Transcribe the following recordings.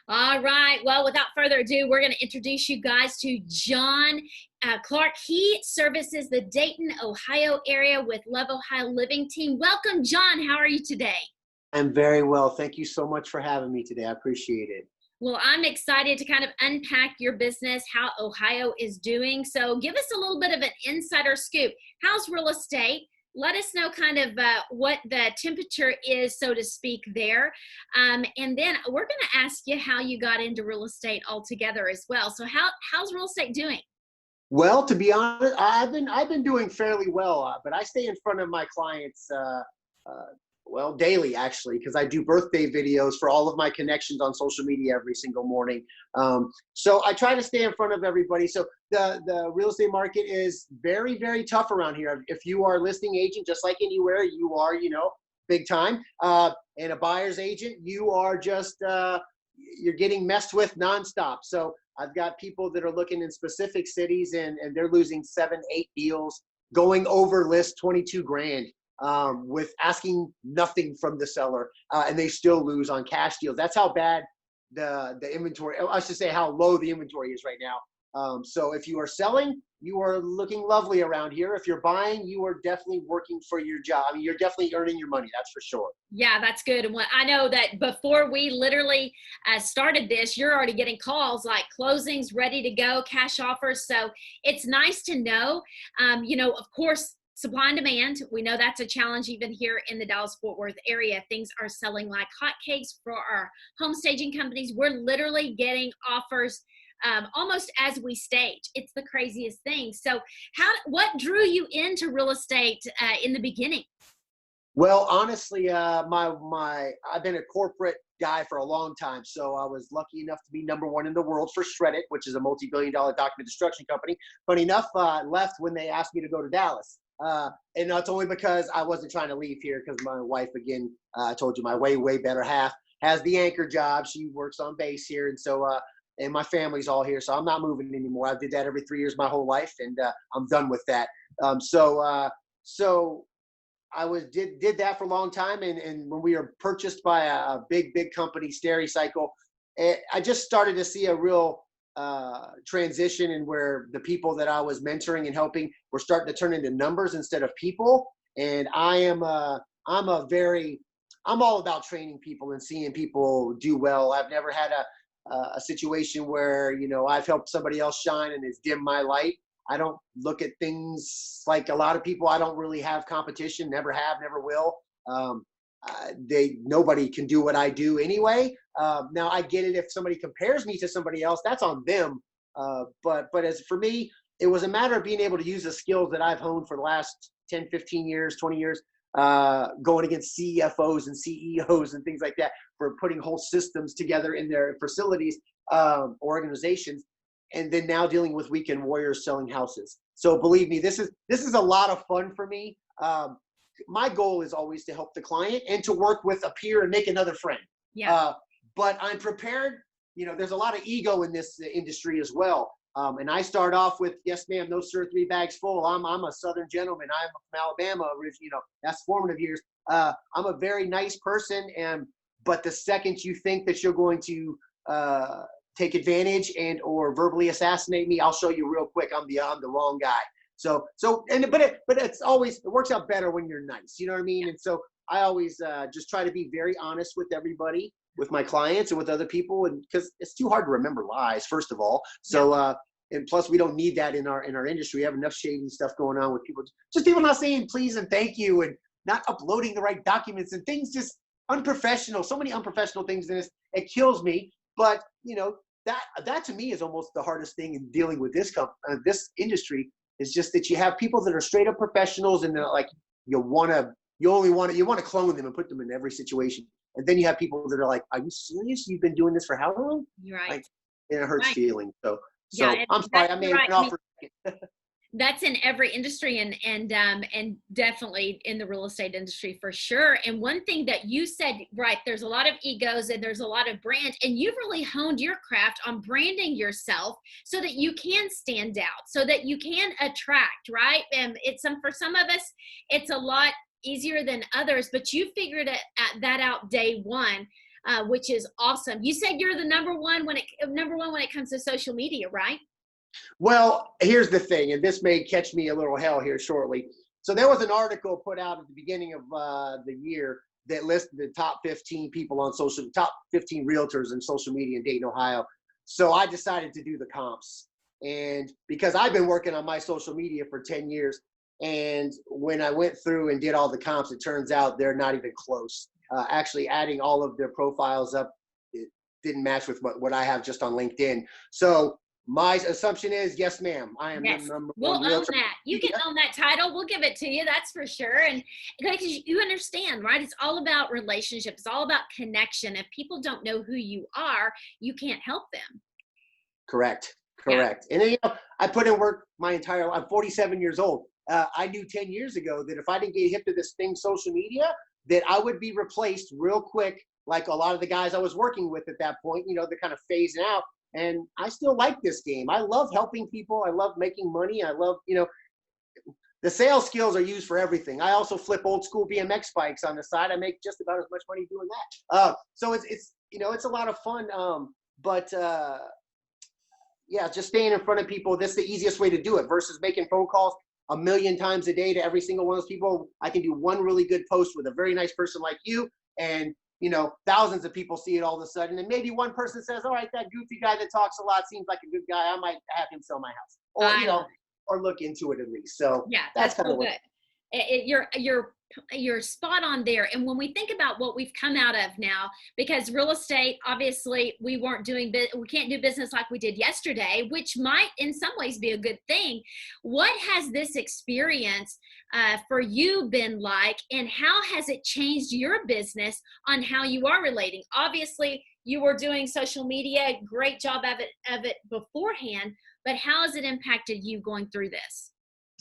All right. Well, without further ado, we're going to introduce you guys to John Clark. He services the Dayton, Ohio area with Love Ohio Living Team. Welcome, John. How are you today? I'm very well. Thank you so much for having me today. I appreciate it. Well, I'm excited to kind of unpack your business, how Ohio is doing. So give us a little bit of an insider scoop. How's real estate? Let us know kind of what the temperature is, so to speak, there. And then we're going to ask you how you got into real estate altogether as well. So how's real estate doing? Well, to be honest, I've been doing fairly well, but I stay in front of my clients well, daily actually, because I do birthday videos for all of my connections on social media every single morning. So I try to stay in front of everybody. So the real estate market is very, very tough around here. If you are a listing agent, just like anywhere, you are, big time. And a buyer's agent, you are just, you're getting messed with nonstop. So I've got people that are looking in specific cities and they're losing 7, 8 deals, going over list 22 grand. With asking nothing from the seller, and they still lose on cash deals. That's how bad the inventory, I should say how low the inventory is right now. So if you are selling, you are looking lovely around here. If you're buying, you are definitely working for your job. I mean, you're definitely earning your money, that's for sure. Yeah, that's good. And I know that before we literally started this, you're already getting calls like closings ready to go, cash offers. So it's nice to know, of course, supply and demand. We know that's a challenge even here in the Dallas-Fort Worth area. Things are selling like hotcakes for our home staging companies. We're literally getting offers almost as we stage. It's the craziest thing. So what drew you into real estate in the beginning? Well, honestly, I've been a corporate guy for a long time. So I was lucky enough to be #1 in the world for Shreddit, which is a multi-billion-dollar document destruction company. Funny enough, left when they asked me to go to Dallas. And that's only because I wasn't trying to leave here, because my wife, again, I told you, my way better half has the anchor job. She works on base here. And so, and my family's all here. So I'm not moving anymore. I did that every 3 years my whole life, and I'm done with that. So I did that for a long time. And when we were purchased by a big company, Stericycle, I just started to see a real transition in where the people that I was mentoring and helping were starting to turn into numbers instead of people. And I'm all about training people and seeing people do well. I've never had a situation where, I've helped somebody else shine and it's dimmed my light. I don't look at things like a lot of people. I don't really have competition, never have, never will. Nobody can do what I do anyway. Now I get it. If somebody compares me to somebody else, that's on them. But as for me, it was a matter of being able to use the skills that I've honed for the last 10, 15 years, 20 years, going against CFOs and CEOs and things like that, for putting whole systems together in their facilities, organizations, and then now dealing with weekend warriors selling houses. So believe me, this is a lot of fun for me. My goal is always to help the client and to work with a peer and make another friend. Yeah. But I'm prepared. There's a lot of ego in this industry as well. And I start off with, yes, ma'am, no, sir, 3 bags full. I'm a Southern gentleman. I'm from Alabama. That's formative years. I'm a very nice person. But the second you think that you're going to take advantage and or verbally assassinate me, I'll show you real quick I'm the wrong guy. But it works out better when you're nice. You know what I mean? And so I always just try to be very honest with everybody, with my clients and with other people, and because it's too hard to remember lies, first of all. So and plus we don't need that in our industry. We have enough shady stuff going on with people not saying please and thank you and not uploading the right documents and things, just unprofessional. So many unprofessional things in this. It kills me. But that to me is almost the hardest thing in dealing with this industry. It's just that you have people that are straight up professionals, and they're like, you want to clone them and put them in every situation. And then you have people that are like, are you serious? You've been doing this for how long? You're right. And it hurts feelings. So yeah, I'm sorry. I may have been off for a second. That's in every industry, and definitely in the real estate industry for sure. And one thing that you said, right, there's a lot of egos and there's a lot of brand, and you've really honed your craft on branding yourself so that you can stand out, so that you can attract, right? And for some of us, it's a lot easier than others, but you figured that out day one. which is awesome. You said you're the number one when it comes to social media, right? Well, here's the thing, and this may catch me a little hell here shortly. So there was an article put out at the beginning of the year that listed the top 15 people on top 15 realtors in social media in Dayton, Ohio. So I decided to do the comps. And because I've been working on my social media for 10 years, and when I went through and did all the comps, it turns out they're not even close. Actually, adding all of their profiles up, it didn't match with what I have just on LinkedIn. So my assumption is, yes, ma'am, I am Yes, the number we'll one own realtor. that. You can own that title. We'll give it to you. That's for sure. And because you understand, right? It's all about relationships. It's all about connection. If people don't know who you are, you can't help them. Correct. Yeah. And then, I put in work my entire life. I'm 47 years old. I knew 10 years ago that if I didn't get hip to this thing, social media, that I would be replaced real quick, like a lot of the guys I was working with at that point, they're kind of phasing out. And I still like this game. I love helping people. I love making money. I love, the sales skills are used for everything. I also flip old school BMX bikes on the side. I make just about as much money doing that. So it's a lot of fun. But yeah, just staying in front of people. That's the easiest way to do it versus making phone calls a million times a day to every single one of those people. I can do one really good post with a very nice person like you, and thousands of people see it all of a sudden, and maybe one person says, all right, that goofy guy that talks a lot seems like a good guy. I might have him sell my house, or or look into it at least. So yeah, that's kind so of what. You're spot on there. And when we think about what we've come out of now, because real estate, obviously we can't do business like we did yesterday, which might in some ways be a good thing. What has this experience for you been like, and how has it changed your business on how you are relating? Obviously you were doing social media, great job of it beforehand, but how has it impacted you going through this?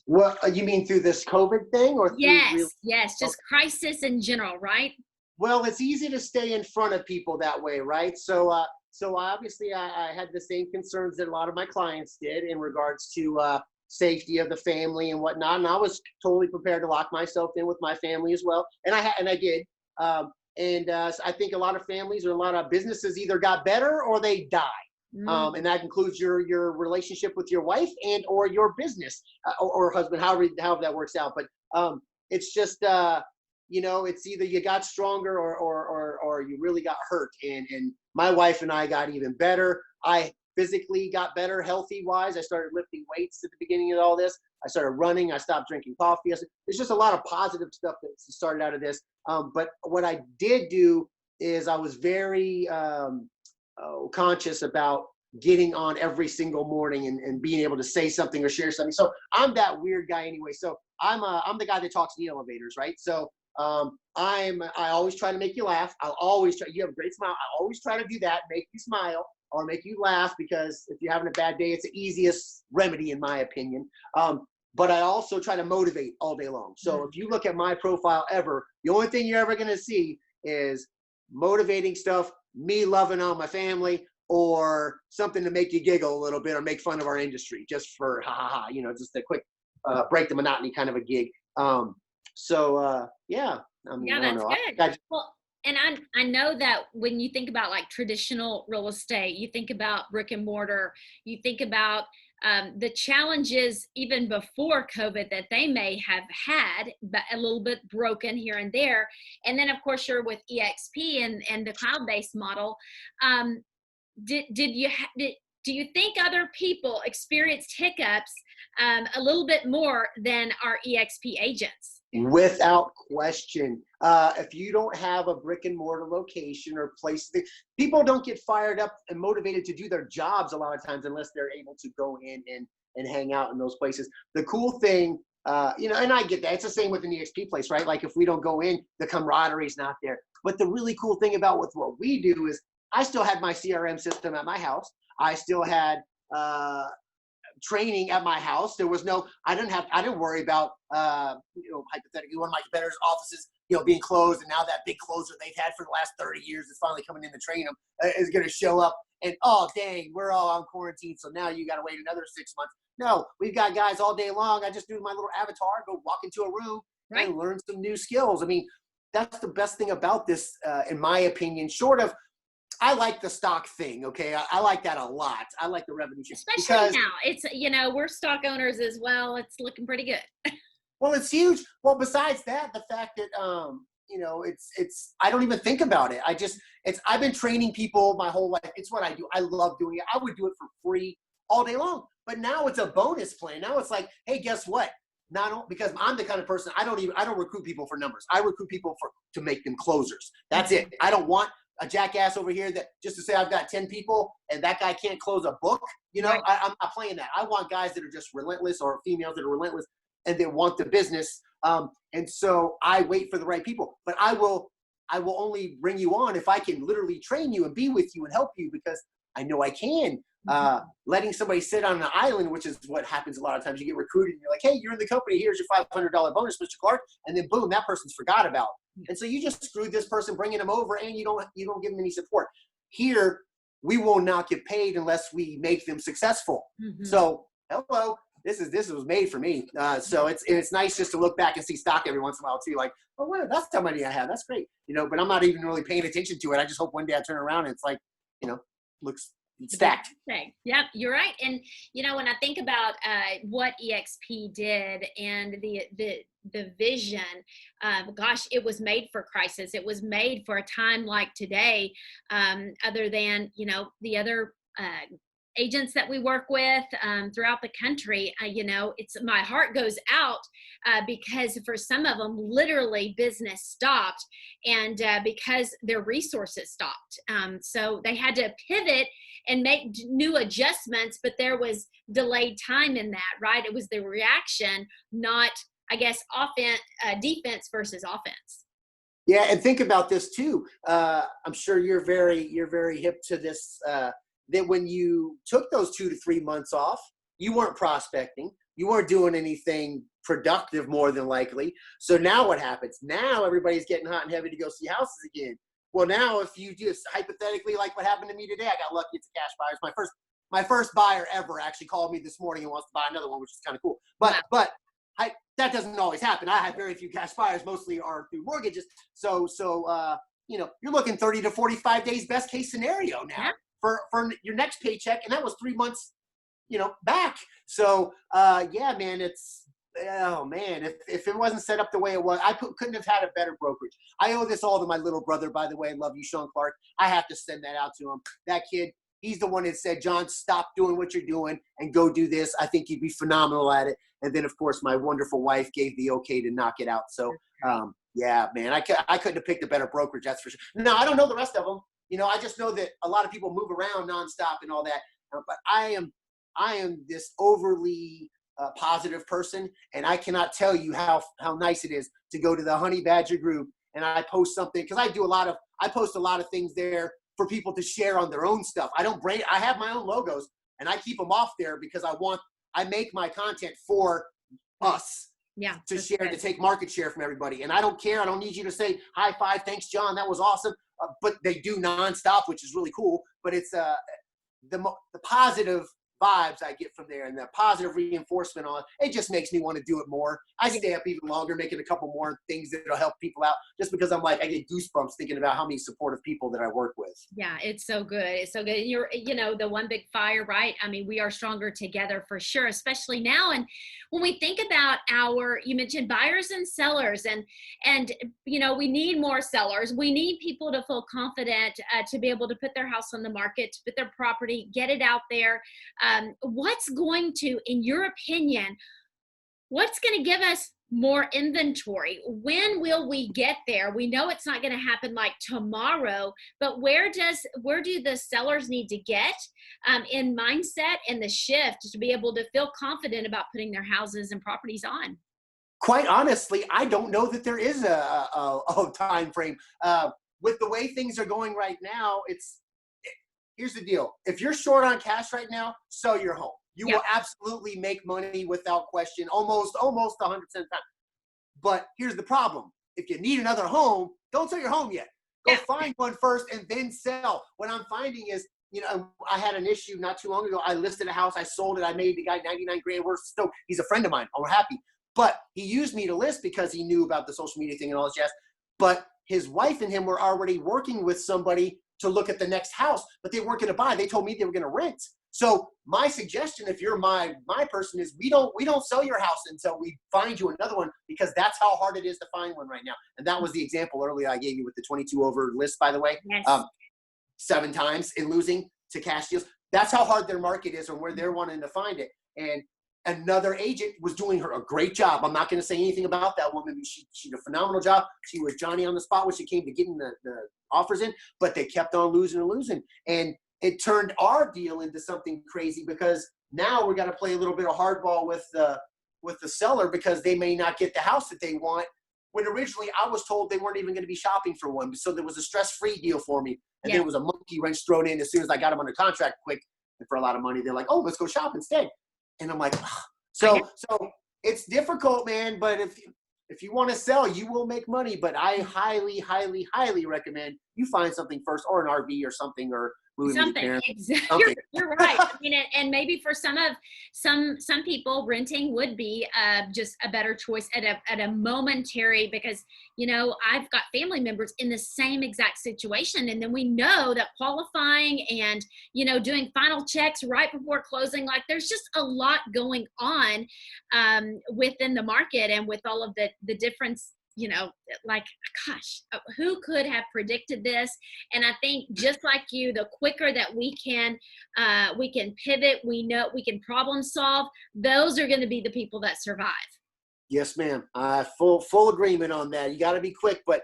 Well, you mean through this COVID thing or through real? Yes, just crisis in general, right? Well, it's easy to stay in front of people that way, right? So obviously I had the same concerns that a lot of my clients did in regards to safety of the family and whatnot. And I was totally prepared to lock myself in with my family as well. And I did. So I think a lot of families or a lot of businesses either got better or they died. And that includes your relationship with your wife and or your business or husband, however that works out. But it's just it's either you got stronger or you really got hurt. And my wife and I got even better. I physically got better, healthy wise. I started lifting weights at the beginning of all this. I started running. I stopped drinking coffee. There's just a lot of positive stuff that started out of this. But what I did do is I was very conscious about getting on every single morning and being able to say something or share something. So I'm that weird guy anyway. So I'm the guy that talks in the elevators, right? So I always try to make you laugh. I'll always try. You have a great smile. I always try to do that, make you smile or make you laugh, because if you're having a bad day, it's the easiest remedy in my opinion. But I also try to motivate all day long. So if you look at my profile ever, the only thing you're ever going to see is motivating stuff, me loving on my family, or something to make you giggle a little bit or make fun of our industry just for just a quick break the monotony kind of a gig. Yeah, I mean, Yeah, I don't that's know. good. Well, and I know that when you think about like traditional real estate, you think about brick and mortar, you think about the challenges even before COVID that they may have had, but a little bit broken here and there. And then of course you're with eXp and the cloud-based model. Do you think other people experienced hiccups a little bit more than our eXp agents? Without question. If you don't have a brick and mortar location or place, people don't get fired up and motivated to do their jobs a lot of times unless they're able to go in and hang out in those places. The cool thing, and I get that. It's the same with an eXp place, right? Like if we don't go in, the camaraderie is not there. But the really cool thing about with what we do is I still had my CRM system at my house. I still had training at my house. There was I didn't worry about, hypothetically, one of my competitors' offices, being closed. And now that big closer they've had for the last 30 years is finally coming in to train them, is going to show up. And, oh, dang, we're all on quarantine. So now you got to wait another 6 months. No, we've got guys all day long. I just do my little avatar, go walk into a room and learn some new skills. I mean, that's the best thing about this, in my opinion, short of, I like the stock thing. Okay. I like that a lot. I like the revenue share Especially because, now. It's, we're stock owners as well. It's looking pretty good. well, it's huge. Well, besides that, the fact that, I don't even think about it. I've been training people my whole life. It's what I do. I love doing it. I would do it for free all day long, but now it's a bonus plan. Now it's like, hey, guess what? Because I'm the kind of person, I don't recruit people for numbers. I recruit people to make them closers. That's it. I don't want a jackass over here that just to say I've got 10 people and that guy can't close a book. Right. I'm not playing that. I want guys that are just relentless, or females that are relentless and they want the business. And so I wait for the right people, but I will only bring you on if I can literally train you and be with you and help you, because I know I can. Letting somebody sit on an island, which is what happens a lot of times. You get recruited and you're like, hey, you're in the company, here's your $500 bonus, Mr. Clark. And then boom, that person's forgot about. And so you just screwed this person bringing them over, and you don't give them any support. Here, we will not get paid unless we make them successful. So hello, this was made for me. So it's nice just to look back and see stock every once in a while too. Like, oh, wow, that's how money I have. That's great. But I'm not even really paying attention to it. I just hope one day I turn around and it's like, looks stacked. Yep, you're right. And when I think about what eXp did and the vision, gosh, it was made for crisis. It was made for a time like today. Other than the other agents that we work with throughout the country, it's my heart goes out because for some of them, literally business stopped, and because their resources stopped. So they had to pivot and make new adjustments, but there was delayed time in that, right? It was the reaction, not, I guess, defense versus offense. Yeah, and think about this too. I'm sure you're very hip to this. That when you took those 2 to 3 months off, you weren't prospecting, you weren't doing anything productive, more than likely. So now what happens? Now everybody's getting hot and heavy to go see houses again. Well, now if you just hypothetically, like what happened to me today, I got lucky. It's a cash buyers. My first buyer ever actually called me this morning and wants to buy another one, which is kind of cool. But that doesn't always happen. I have very few cash buyers. Mostly are through mortgages. So you're looking 30 to 45 days, best case scenario now. Yeah. For your next paycheck, and that was 3 months, back. So yeah, man, if it wasn't set up the way it was, I couldn't have had a better brokerage. I owe this all to my little brother, by the way. I love you, Sean Clark. I have to send that out to him. That kid, he's the one that said, John, stop doing what you're doing and go do this. I think you'd be phenomenal at it. And then, of course, my wonderful wife gave the okay to knock it out. So yeah, man, I couldn't have picked a better brokerage, that's for sure. No, I don't know the rest of them. I just know that a lot of people move around nonstop and all that. But I am this overly positive person, and I cannot tell you how nice it is to go to the Honey Badger group and I post something, because I post a lot of things there for people to share on their own stuff. I have my own logos and I keep them off there because I make my content for us. Yeah, to share, good. To take market share from everybody. And I don't care. I don't need you to say high five, thanks, John, that was awesome. But they do nonstop, which is really cool. But it's the positive vibes I get from there and the positive reinforcement on it just makes me want to do it more. I stay up even longer, making a couple more things that'll help people out, just because I'm like, I get goosebumps thinking about how many supportive people that I work with. Yeah, it's so good. It's so good. You're, the one big fire, right? I mean, we are stronger together for sure, especially now. And when we think about you mentioned buyers and sellers, and we need more sellers. We need people to feel confident to be able to put their house on the market, to put their property, get it out there. What's going to, in your opinion, what's going to give us more inventory? When will we get there? We know it's not going to happen like tomorrow, but where do the sellers need to get in mindset and the shift to be able to feel confident about putting their houses and properties on? Quite honestly, I don't know that there is a time frame. With the way things are going right now, here's the deal. If you're short on cash right now, sell your home. You will absolutely make money without question, almost 100% of the time. But here's the problem. If you need another home, don't sell your home yet. Go find one first and then sell. What I'm finding is, I had an issue not too long ago. I listed a house. I sold it. I made the guy 99 grand. We're stoked. He's a friend of mine. We're happy. But he used me to list because he knew about the social media thing and all this jazz. but his wife and him were already working with somebody to look at the next house, but they weren't going to buy. They told me they were going to rent. So my suggestion, if you're my person, is we don't sell your house until we find you another one, because that's how hard it is to find one right now. And that was the example earlier I gave you with the 22 over list, by the way. Yes. 7 times in losing to cash deals. That's how hard their market is and where they're wanting to find it. And another agent was doing her a great job. I'm not going to say anything about that woman. She did a phenomenal job. She was Johnny on the spot when she came to getting the offers in, but they kept on losing and losing. And it turned our deal into something crazy, because now we got to play a little bit of hardball with the seller, because they may not get the house that they want, when originally I was told they weren't even going to be shopping for one. So there was a stress-free deal for me. And then there was a monkey wrench thrown in as soon as I got them under contract quick and for a lot of money. They're like, oh, let's go shop instead. And I'm like, ugh. So it's difficult, man. But if you want to sell, you will make money. But I highly, highly, highly recommend you find something first, or an RV or something, or something. Exactly. You're right. I mean, and maybe for some people, renting would be just a better choice at a momentary, because I've got family members in the same exact situation, and then we know that qualifying and doing final checks right before closing, like there's just a lot going on within the market, and with all of the difference. Like, gosh, who could have predicted this? And I think just like you, the quicker that we can pivot, we know we can problem solve, those are going to be the people that survive. Yes, ma'am. Full agreement on that. You got to be quick, but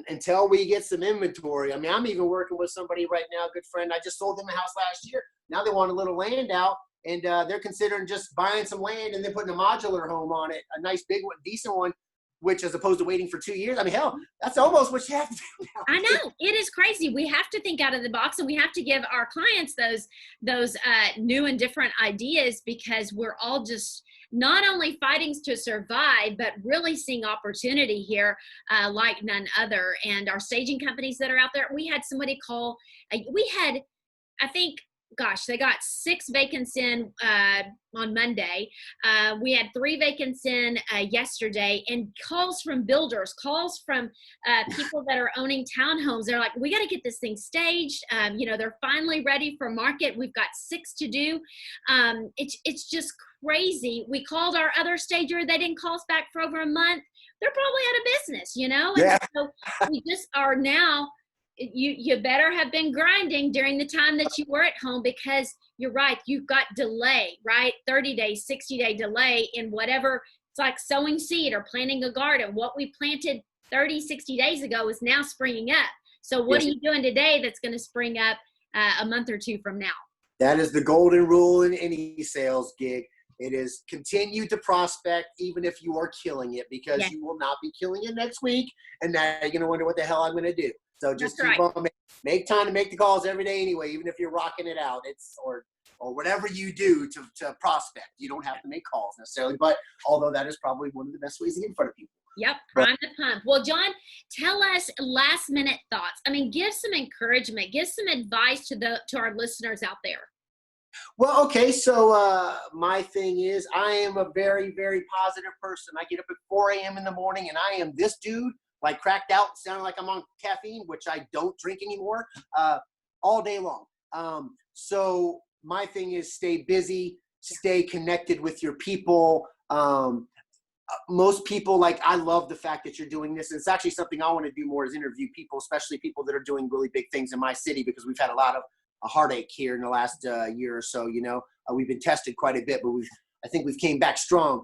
until we get some inventory. I mean, I'm even working with somebody right now, a good friend. I just sold them a house last year. Now they want a little land out, and they're considering just buying some land and then putting a modular home on it, a nice big one, decent one, which, as opposed to waiting for 2 years. I mean, hell, that's almost what you have to do now. I know, it is crazy. We have to think out of the box, and we have to give our clients those new and different ideas, because we're all just not only fighting to survive, but really seeing opportunity here like none other. And our staging companies that are out there, we had somebody call, I think, gosh, they got 6 vacants in on Monday. We had 3 vacants in yesterday, and calls from builders, calls from people that are owning townhomes. They're like, we got to get this thing staged. They're finally ready for market. We've got 6 to do. It's just crazy. We called our other stager. They didn't call us back for over a month. They're probably out of business, Yeah. And so we just are now. You better have been grinding during the time that you were at home, because you're right. You've got delay, right? 30 days, 60-day delay in whatever. It's like sowing seed or planting a garden. What we planted 30, 60 days ago is now springing up. So what are you doing today that's going to spring up a month or 2 from now? That is the golden rule in any sales gig. It is continue to prospect even if you are killing it, because you will not be killing it next week. And now you're going to wonder what the hell I'm going to do. So just keep on, make time to make the calls every day anyway, even if you're rocking it out. Or whatever you do to prospect. You don't have to make calls necessarily, but although that is probably one of the best ways to get in front of people. Yep, prime the pump. Well, John, tell us last minute thoughts. I mean, give some encouragement, give some advice to our listeners out there. Well, okay, so my thing is, I am a very, very positive person. I get up at 4 a.m. in the morning, and I am this dude, like cracked out, sounding like I'm on caffeine, which I don't drink anymore, all day long. So my thing is stay busy, stay connected with your people. Most people, I love the fact that you're doing this. It's actually something I want to do more, is interview people, especially people that are doing really big things in my city, because we've had a lot of a heartache here in the last year or so. We've been tested quite a bit, but I think we've came back strong.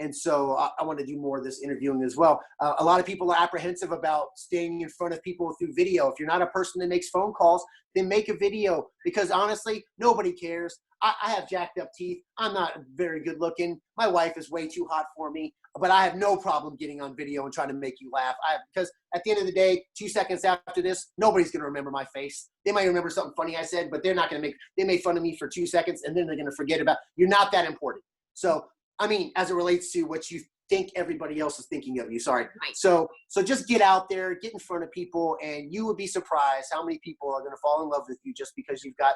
And so I want to do more of this interviewing as well. A lot of people are apprehensive about staying in front of people through video. If you're not a person that makes phone calls, then make a video, because honestly, nobody cares. I have jacked up teeth. I'm not very good looking. My wife is way too hot for me, but I have no problem getting on video and trying to make you laugh. Because at the end of the day, 2 seconds after this, nobody's going to remember my face. They might remember something funny I said, but they're not going to they made fun of me for 2 seconds, and then they're going to forget about, you're not that important. So, I mean, as it relates to what you think everybody else is thinking of you. Sorry. Right. So just get out there, get in front of people, and you would be surprised how many people are going to fall in love with you just because you've got,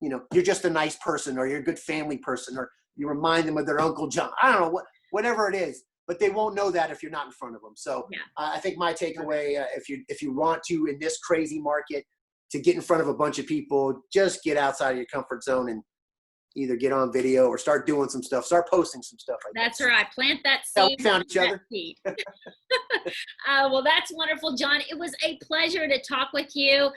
you're just a nice person, or you're a good family person, or you remind them of their Uncle John. I don't know, whatever it is. but they won't know that if you're not in front of them. So Yeah. I think my takeaway, if you want to, in this crazy market, to get in front of a bunch of people, just get outside of your comfort zone and either get on video or start doing some stuff, start posting some stuff like that. That's right. Plant that Yeah, seed. we found each other. Well, that's wonderful, John. It was a pleasure to talk with you.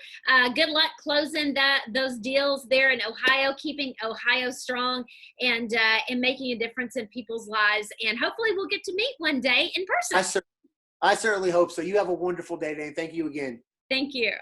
Good luck closing those deals there in Ohio, keeping Ohio strong and making a difference in people's lives. And hopefully we'll get to meet one day in person. I certainly hope so. You have a wonderful day, Dane. Thank you again. Thank you.